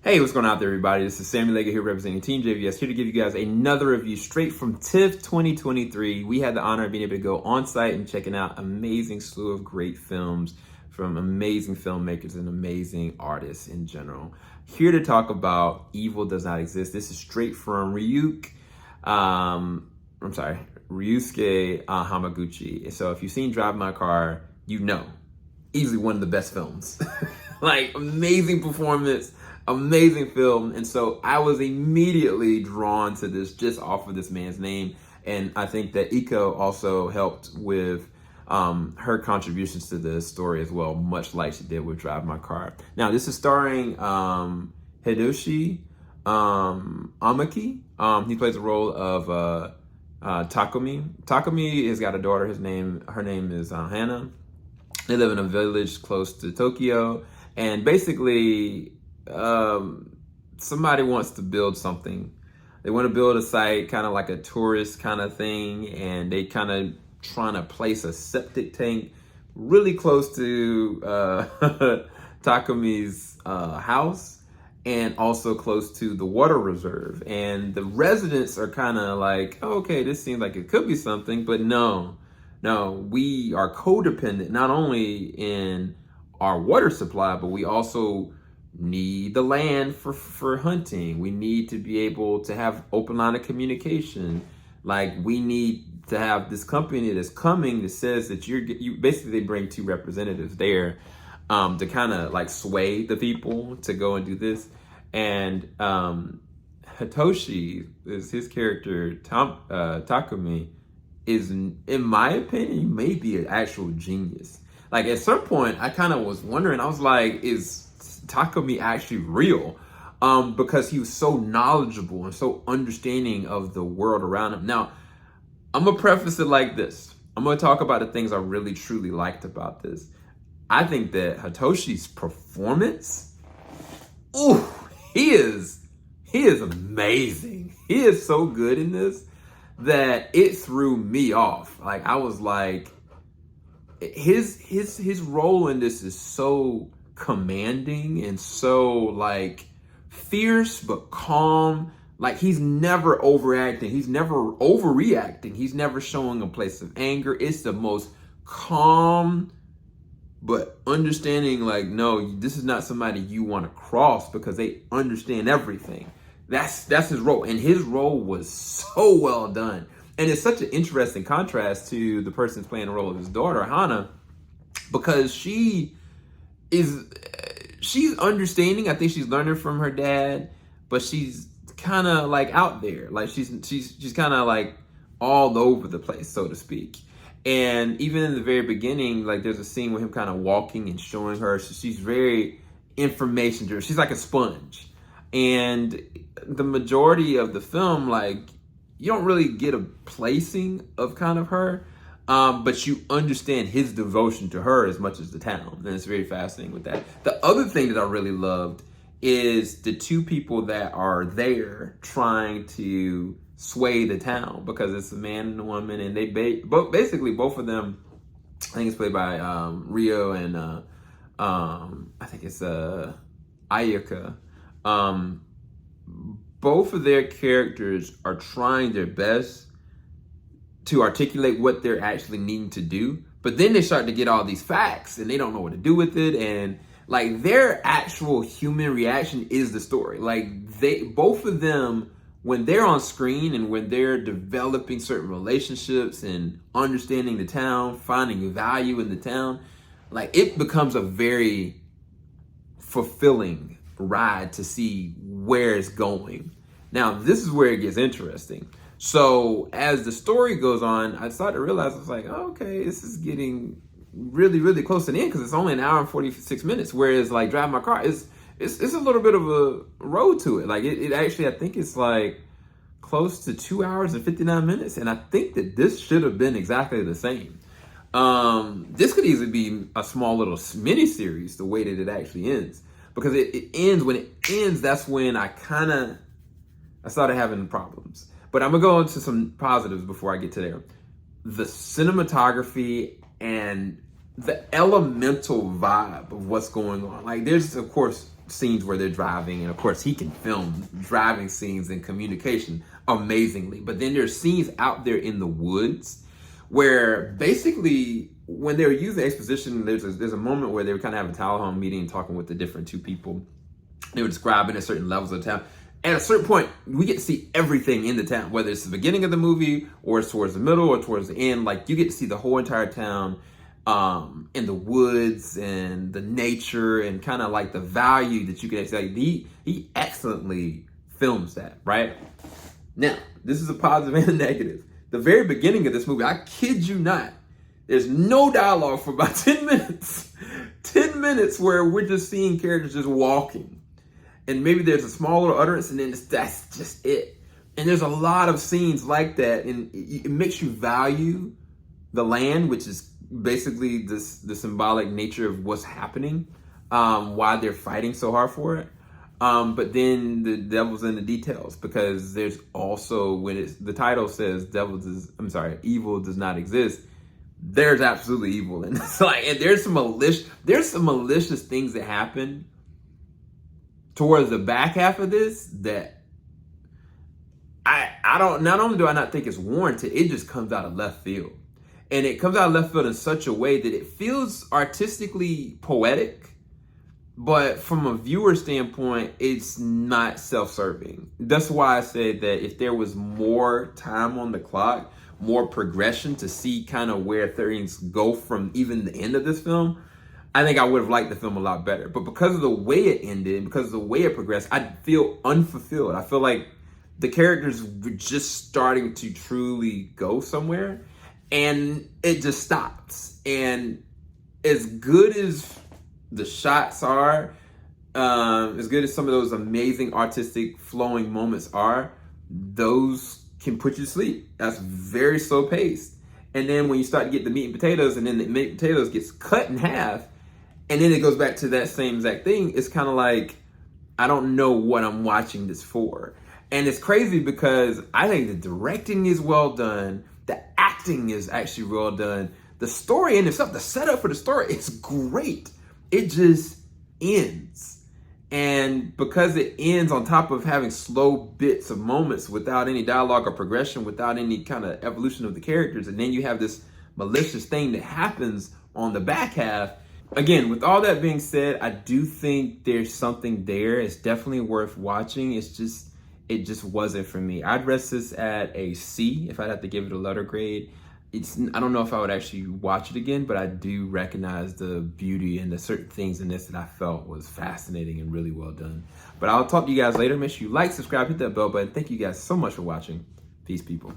Hey, what's going on out there, everybody? This is Sammy Lega here representing Team JVS, here to give you guys another review straight from TIFF 2023. We had the honor of being able to go on site and checking out amazing slew of great films from amazing filmmakers and amazing artists in general. Here to talk about Evil Does Not Exist. This is straight from Ryûsuke Hamaguchi. So if you've seen Drive My Car, you know, easily one of the best films. Like, amazing performance, amazing film. And so I was immediately drawn to this just off of this man's name. And I think that Iko also helped with her contributions to the story as well, much like she did with Drive My Car. Now, this is starring Ryûsuke Hamaguchi. He plays the role of Takumi. Takumi has got a daughter. Her name is Hana. They live in a village close to Tokyo. And basically, somebody wants to build something. They want to build a site, kind of like a tourist kind of thing, and they kind of trying to place a septic tank really close to Takumi's house, and also close to the water reserve. And the residents are kind of like, oh, okay, this seems like it could be something, but no, we are codependent, not only in our water supply, but we also need the land for hunting. We need to be able to have open line of communication. Like, we need to have this company that's coming that says that you basically, they bring two representatives there to kind of like sway the people to go and do this. And Hitoshi is his character. Takumi is, in my opinion, maybe an actual genius. Like, at some point, I kind of was wondering, I was like, is Takumi actually real? Because he was so knowledgeable and so understanding of the world around him. Now, I'm going to preface it like this. I'm going to talk about the things I really, truly liked about this. I think that Hitoshi's performance, ooh, he is amazing. He is so good in this that it threw me off. Like, I was like, his role in this is so commanding and so like fierce but calm. Like, he's never overacting, he's never overreacting, he's never showing a place of anger. It's the most calm but understanding, like, no, this is not somebody you want to cross, because they understand everything. That's his role, and his role was so well done. And it's such an interesting contrast to the person playing the role of his daughter, Hana, because she's understanding. I think she's learning from her dad, but she's kind of like out there. Like, she's kind of like all over the place, so to speak. And even in the very beginning, like, there's a scene with him kind of walking and showing her. So she's very information driven. She's like a sponge. And the majority of the film, like, you don't really get a placing of kind of her, but you understand his devotion to her as much as the town. And it's very fascinating with that. The other thing that I really loved is the two people that are there trying to sway the town, because it's a man and a woman, and they basically both of them, I think it's played by Rio and I think it's Ayaka. Both of their characters are trying their best to articulate what they're actually needing to do, but then they start to get all these facts and they don't know what to do with it. And like, their actual human reaction is the story. Like, both of them, when they're on screen and when they're developing certain relationships and understanding the town, finding value in the town, like, it becomes a very fulfilling ride to see where it's going. Now, this is where it gets interesting. So as the story goes on, I started to realize, I was like, oh, okay, this is getting really, really close to the end, because it's only an hour and 46 minutes. Whereas, like, Drive My Car it's a little bit of a road to it. Like, it actually, I think it's like close to 2 hours and 59 minutes. And I think that this should have been exactly the same. This could easily be a small little mini series, the way that it actually ends. Because it ends, when it ends, that's when I started having problems. But I'm going to go into some positives before I get to there. The cinematography and the elemental vibe of what's going on. Like, there's, of course, scenes where they're driving, and of course he can film driving scenes and communication amazingly. But then there's scenes out there in the woods where basically when they were using exposition, there's a moment where they were kind of having a town hall meeting and talking with the different two people. They were describing at certain levels of town. At a certain point, we get to see everything in the town, whether it's the beginning of the movie or it's towards the middle or towards the end. Like, you get to see the whole entire town in the woods and the nature and kind of like the value that you can actually, he excellently films that, right? Now, this is a positive and a negative. The very beginning of this movie, I kid you not, there's no dialogue for about 10 minutes. 10 minutes where we're just seeing characters just walking. And maybe there's a small little utterance, and then that's just it. And there's a lot of scenes like that, and it makes you value the land, which is basically the symbolic nature of what's happening, why they're fighting so hard for it. But then the devil's in the details, because there's also, when the title says evil does not exist, there's absolutely evil in this. Like, and there's some malicious things that happen towards the back half of this that I don't, not only do I not think it's warranted, it just comes out of left field. And it comes out of left field in such a way that it feels artistically poetic, but from a viewer standpoint, it's not self-serving. That's why I said that if there was more time on the clock, more progression to see kind of where things go from even the end of this film, I think I would have liked the film a lot better. But because of the way it ended, because of the way it progressed, I feel unfulfilled. I feel like the characters were just starting to truly go somewhere, and it just stops. And as good as the shots are, as good as some of those amazing artistic flowing moments are, those can put you to sleep. That's very slow paced. And then when you start to get the meat and potatoes, and then the meat and potatoes gets cut in half, and then it goes back to that same exact thing, it's kind of like, I don't know what I'm watching this for. And it's crazy because I think the directing is well done. The acting is actually well done. The story in itself, the setup for the story is great. It just ends. And because it ends on top of having slow bits of moments without any dialogue or progression, without any kind of evolution of the characters, and then you have this malicious thing that happens on the back half. Again, with all that being said, I do think there's something there. It's definitely worth watching. It just wasn't for me. I'd rest this at a C if I'd have to give it a letter grade. I don't know if I would actually watch it again, but I do recognize the beauty and the certain things in this that I felt was fascinating and really well done. But I'll talk to you guys later. Make sure you like, subscribe, hit that bell button. Thank you guys so much for watching. Peace, people.